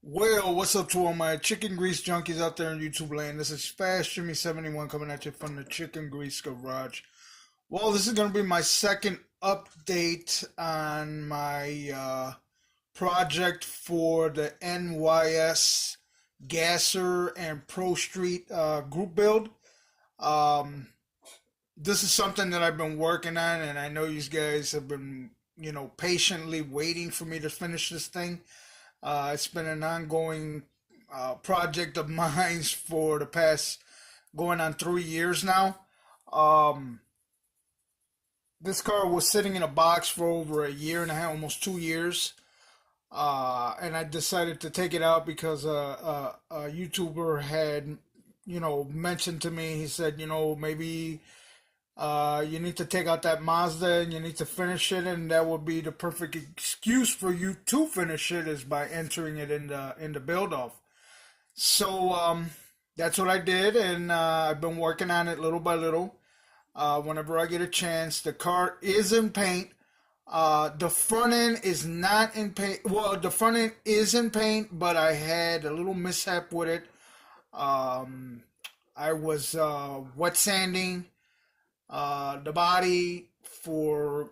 Well, what's up to all my chicken grease junkies out there in YouTube land? This is Fast Jimmy 71 coming at you from the Chicken Grease Garage. Well, this is going to be my second update on my project for the N.Y.S Gasser and Pro Street group build. Um, this is something that I've been working on, and I know you guys have been, patiently waiting for me to finish this thing. It's been an ongoing project of mine for the past going on 3 years now. Um, this car was sitting in a box for over a year and a half, almost 2 years. And I decided to take it out because a YouTuber had, mentioned to me, he said, maybe you need to take out that Mazda and you need to finish it, and that would be the perfect excuse for you to finish it is by entering it in the build off. So that's what I did, and I've been working on it little by little. Whenever I get a chance, the car is in paint. The front end is not in paint. Well, the front end is in paint, but I had a little mishap with it. I was wet sanding the body for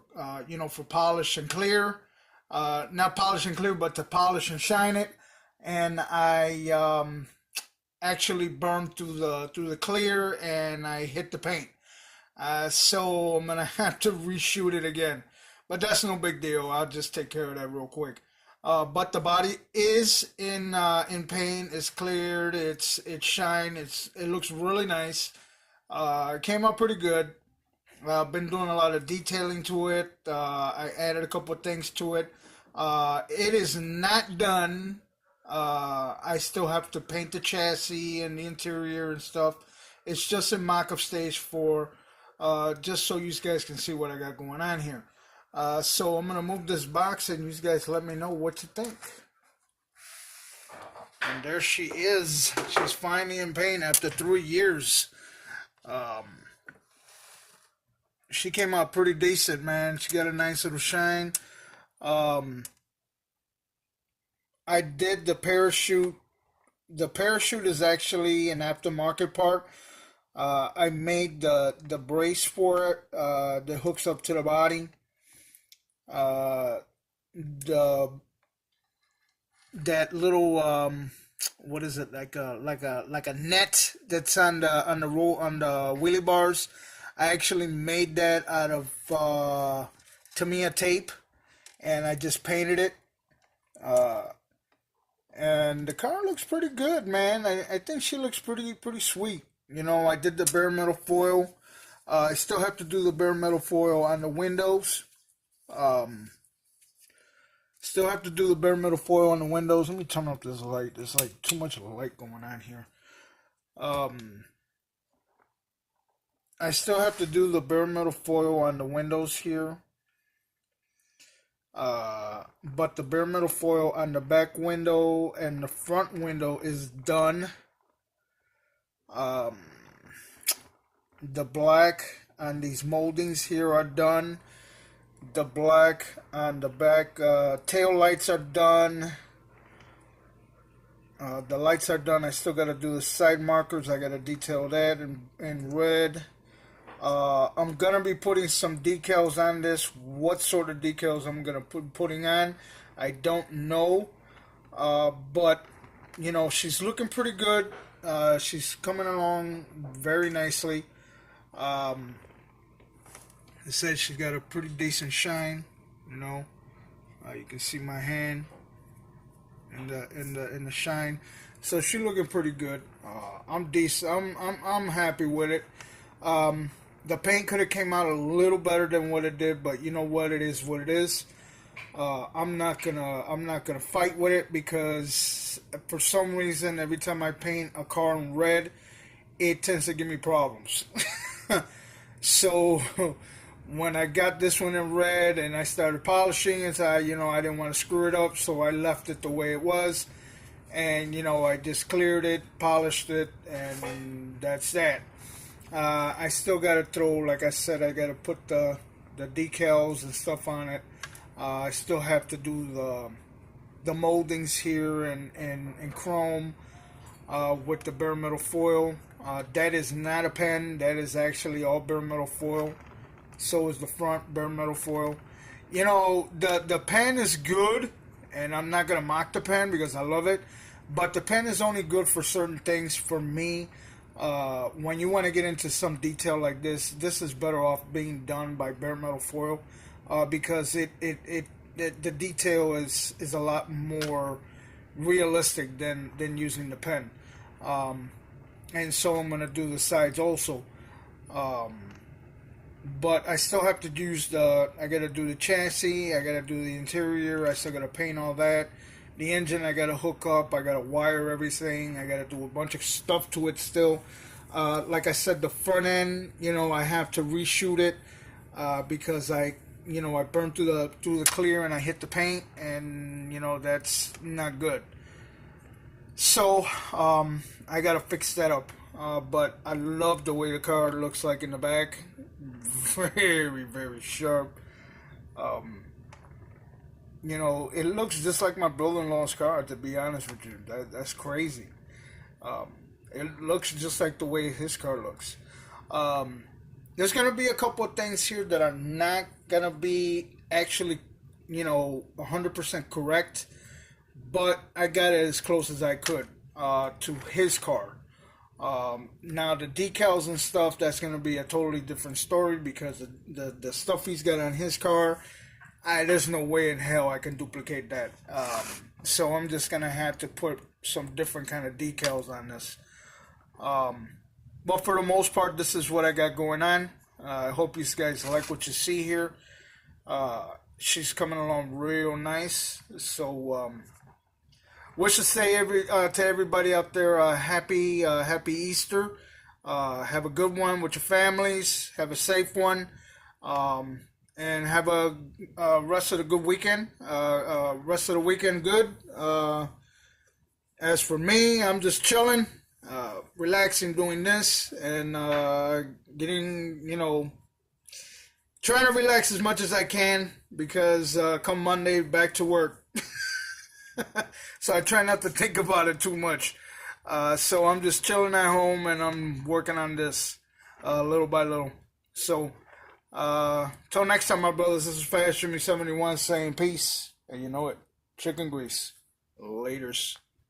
for polish and clear, not polish and clear, but to polish and shine it, and I actually burned through the clear, and I hit the paint. So I'm gonna have to reshoot it again, but that's no big deal. I'll just take care of that real quick. But the body is in paint. It's cleared. It's shine. It looks really nice. It came out pretty good. I've been doing a lot of detailing to it. I added a couple of things to it. It is not done. I still have to paint the chassis and the interior and stuff. It's just in mock-up stage for just so you guys can see what I got going on here. So I'm going to move this box and you guys let me know what you think. And there she is. She's finally in paint after 3 years. She came out pretty decent, man. She got a nice little shine. I did the parachute. The parachute is actually an aftermarket part. I made the brace for it that hooks up to the body. The that little what is it, like a net that's on the wheelie bars. I actually made that out of Tamiya tape, and I just painted it. And the car looks pretty good, man. I think she looks pretty sweet. I did the bare metal foil. I still have to do the bare metal foil on the windows. Still have to do the bare metal foil on the windows. Let me turn up this light. There's like too much light going on here. I still have to do the bare metal foil on the windows here. But the bare metal foil on the back window and the front window is done. The black on these moldings here are done. The black on the back tail lights are done. The lights are done. I still got to do the side markers. I got to detail that in red. I'm gonna be putting some decals on this. What sort of decals I'm gonna putting on, I don't know. But she's looking pretty good. She's coming along very nicely. It says she's got a pretty decent shine. You can see my hand in the shine. So she's looking pretty good. I'm decent. I'm happy with it. The paint could have came out a little better than what it did, but you know what? It is what it is. I'm not gonna fight with it because for some reason every time I paint a car in red, it tends to give me problems. So when I got this one in red and I started polishing it, I didn't want to screw it up, so I left it the way it was, and I just cleared it, polished it, and that's that. I still got to throw, like I said, I got to put the decals and stuff on it. I still have to do the moldings here in chrome with the bare metal foil. That is not a pen. That is actually all bare metal foil. So is the front bare metal foil. You know, the pen is good, and I'm not gonna mock the pen because I love it. But the pen is only good for certain things. For me, when you want to get into some detail like this is better off being done by bare metal foil because the detail is a lot more realistic than using the pen. And so I'm gonna do the sides also. But I still have to use I gotta do the chassis, I gotta do the interior, I still gotta paint all that. The engine I gotta hook up, I gotta wire everything, I gotta do a bunch of stuff to it still. Like I said, the front end, you know, I have to reshoot it because I burned through the clear and I hit the paint, and you know that's not good. So I gotta fix that up. But I love the way the car looks like in the back. Very, very sharp. You know, it looks just like my brother-in-law's car, to be honest with you. That's crazy. It looks just like the way his car looks. There's going to be a couple of things here that are not going to be actually, 100% correct. But I got it as close as I could to his car. Now the decals and stuff, that's going to be a totally different story because the stuff he's got on his car, there's no way in hell I can duplicate that. So I'm just going to have to put some different kind of decals on this. But for the most part, this is what I got going on. I hope you guys like what you see here. She's coming along real nice. So wish to say to everybody out there, happy Easter. Have a good one with your families. Have a safe one. And have a rest of the good weekend. Rest of the weekend good. As for me, I'm just chilling, relaxing, doing this, and getting, trying to relax as much as I can because come Monday, back to work. So I try not to think about it too much. So I'm just chilling at home and I'm working on this little by little. So till next time, my brothers, this is Fast Jimmy 71 saying peace. And you know it, chicken grease. Laters.